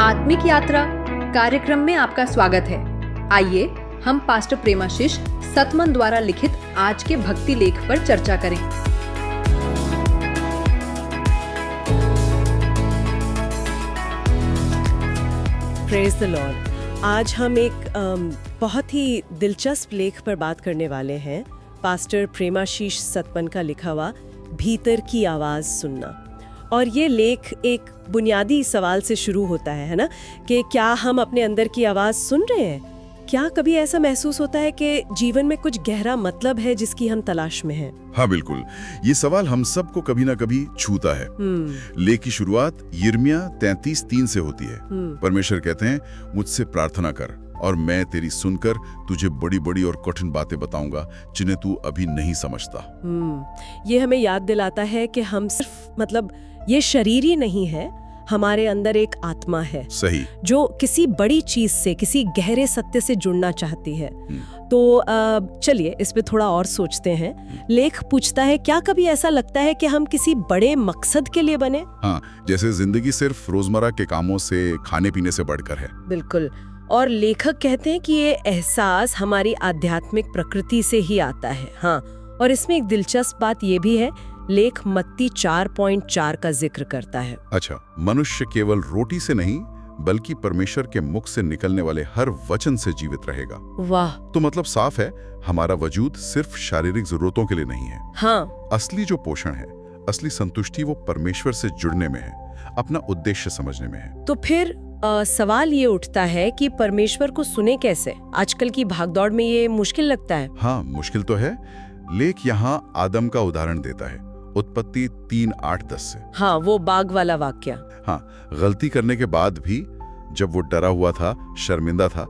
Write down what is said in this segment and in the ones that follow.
आत्मिक यात्रा कार्यक्रम में आपका स्वागत है। आइए हम पास्टर प्रेमाशीष सतमन द्वारा लिखित आज के भक्ति लेख पर चर्चा करें। Praise the Lord. आज हम एक बहुत ही दिलचस्प लेख पर बात करने वाले हैं। पास्टर प्रेमाशीष सतमन का लिखा हुआ भीतर की आवाज़ सुनना। और ये लेख एक बुनियादी सवाल से शुरू होता है ना, कि क्या हम अपने अंदर की आवाज़ सुन रहे हैं? क्या कभी ऐसा महसूस होता है कि जीवन में कुछ गहरा मतलब है जिसकी हम तलाश में हैं? हाँ बिल्कुल, ये सवाल हम सबको कभी ना कभी छूता है। लेख की शुरुआत यिर्मयाह 33:3 से होती है। परमेश्वर कहते हैं, मुझसे प्रार्थना कर और मैं तेरी सुनकर तुझे बड़ी बड़ी और कठिन बातें बताऊंगा जिन्हें तू अभी नहीं समझता। ये हमें याद दिलाता है कि हम सिर्फ ये शरीर ही नहीं है, हमारे अंदर एक आत्मा है। सही। जो किसी बड़ी चीज से, किसी गहरे सत्य से जुड़ना चाहती है। तो चलिए इस पे थोड़ा और सोचते हैं। लेख पूछता है, क्या कभी ऐसा लगता है कि हम किसी बड़े मकसद के लिए बने? हाँ, जैसे जिंदगी सिर्फ रोजमर्रा के कामों से, खाने पीने से बढ़कर है। बिल्कुल। और लेखक कहते हैं कि ये एहसास हमारी आध्यात्मिक प्रकृति से ही आता है। हाँ, और इसमें एक दिलचस्प बात ये भी है, लेख मत्ती 4.4 का जिक्र करता है। अच्छा, मनुष्य केवल रोटी से नहीं बल्कि परमेश्वर के मुख से निकलने वाले हर वचन से जीवित रहेगा। वाह। तो मतलब साफ है, हमारा वजूद सिर्फ शारीरिक जरूरतों के लिए नहीं है। हाँ। असली जो पोषण है, असली संतुष्टि वो परमेश्वर से जुड़ने में है, अपना उद्देश्य समझने में है। तो फिर सवाल ये उठता है कि परमेश्वर को सुने कैसे? आजकल की भागदौड़ में ये मुश्किल लगता है। हाँ, मुश्किल तो है। लेख यहाँ आदम का उदाहरण देता है, उत्पत्ति 3:8-10 से। हाँ, वो बाग वाला वाक्य। हाँ, गलती करने के बाद भी जब वो डरा हुआ था, शर्मिंदा था,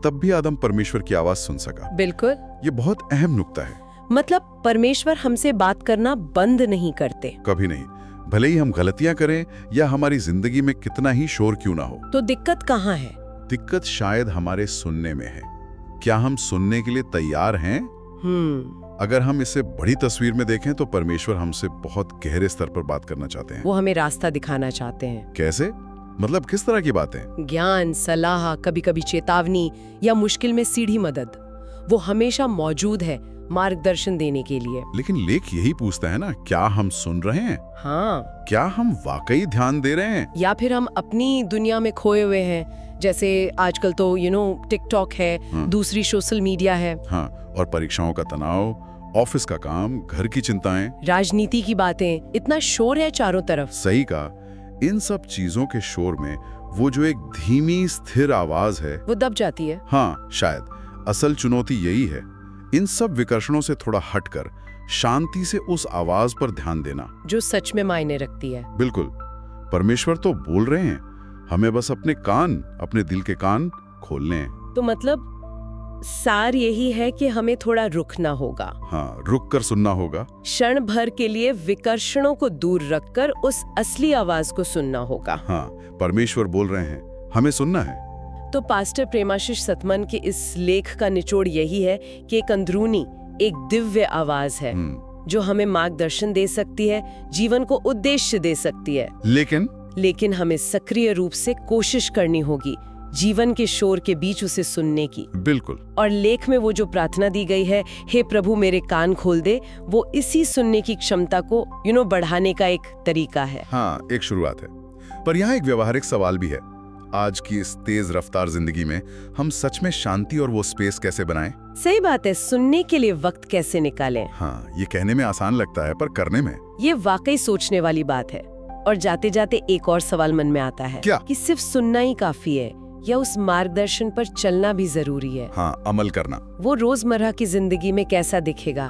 तब भी आदम परमेश्वर की आवाज सुन सका। बिल्कुल। ये बहुत अहम नुक्ता है। मतलब परमेश्वर हमसे बात करना बंद नहीं करते। कभी नहीं, भले ही हम गलतियां करें या हमारी जिंदगी में कितना ही शोर क्यों ना हो। तो दिक्कत कहाँ है? दिक्कत शायद हमारे सुनने में है। क्या हम सुनने के लिए तैयार हैं? अगर हम इसे बड़ी तस्वीर में देखें तो परमेश्वर हमसे बहुत गहरे स्तर पर बात करना चाहते हैं। वो हमें रास्ता दिखाना चाहते हैं। कैसे? मतलब किस तरह की बातें? ज्ञान, सलाह, कभी कभी चेतावनी या मुश्किल में सीधी मदद। वो हमेशा मौजूद है मार्गदर्शन देने के लिए। लेकिन लेख यही पूछता है ना, क्या हम सुन रहे हैं? हाँ। क्या हम वाकई ध्यान दे रहे हैं, या फिर हम अपनी दुनिया में खोए हुए हैं? जैसे आजकल तो टिकटॉक है, दूसरी सोशल मीडिया है। हाँ, और परीक्षाओं का तनाव, ऑफिस का काम, घर की चिंताएं, राजनीति की बातें, इतना शोर है चारों तरफ। सही कहा। इन सब चीजों के शोर में वो जो एक धीमी स्थिर आवाज है, वो दब जाती है। हाँ, शायद असल चुनौती यही है, इन सब विकर्षणों से थोड़ा हटकर शांति से उस आवाज पर ध्यान देना जो सच में मायने रखती है। बिल्कुल। परमेश्वर तो बोल रहे हैं, हमें बस अपने दिल के कान खोलने हैं। तो मतलब सार यही है कि हमें थोड़ा रुकना होगा। हाँ, रुक कर सुनना होगा। क्षण भर के लिए विकर्षणों को दूर रखकर उस असली आवाज को सुनना होगा। हाँ, परमेश्वर बोल रहे हैं, हमें सुनना है। तो पास्टर प्रेमाशीष सतमन के इस लेख का निचोड़ यही है कि एक अंदरूनी, एक दिव्य आवाज है जो हमें मार्गदर्शन दे सकती है, जीवन को उद्देश्य दे सकती है। लेकिन हमें सक्रिय रूप से कोशिश करनी होगी जीवन के शोर के बीच उसे सुनने की। बिल्कुल। और लेख में वो जो प्रार्थना दी गई है, हे प्रभु मेरे कान खोल दे, वो इसी सुनने की क्षमता को बढ़ाने का एक तरीका है। हाँ, एक शुरुआत है। पर यहाँ एक व्यवहारिक सवाल भी है। आज की इस तेज रफ्तार जिंदगी में हम सच में शांति और वो स्पेस कैसे बनाएं? सही बात है, सुनने के लिए वक्त कैसे निकालें? हाँ, ये कहने में आसान लगता है पर करने में ये वाकई सोचने वाली बात है। और जाते जाते एक और सवाल मन में आता है। क्या? कि सिर्फ सुनना ही काफी है या उस मार्गदर्शन पर चलना भी जरूरी है? हाँ, अमल करना। वो रोजमर्रा की जिंदगी में कैसा दिखेगा?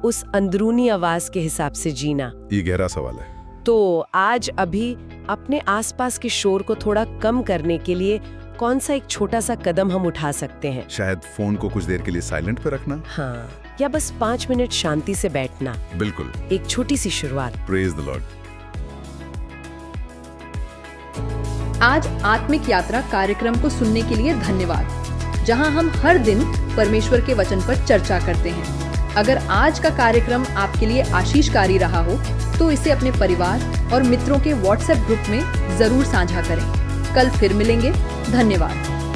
उस अंदरूनी आवाज के हिसाब से जीना। ये गहरा सवाल है। तो आज अभी अपने आसपास के शोर को थोड़ा कम करने के लिए कौन सा एक छोटा सा कदम हम उठा सकते हैं? शायद फोन को कुछ देर के लिए साइलेंट पे रखना। हाँ, या बस 5 मिनट शांति से बैठना। बिल्कुल, एक छोटी सी शुरुआत। Praise the Lord. आज आत्मिक यात्रा कार्यक्रम को सुनने के लिए धन्यवाद, जहां हम हर दिन परमेश्वर के वचन पर चर्चा करते हैं। अगर आज का कार्यक्रम आपके लिए आशीषकारी रहा हो तो इसे अपने परिवार और मित्रों के व्हाट्सएप ग्रुप में जरूर साझा करें। कल फिर मिलेंगे। धन्यवाद।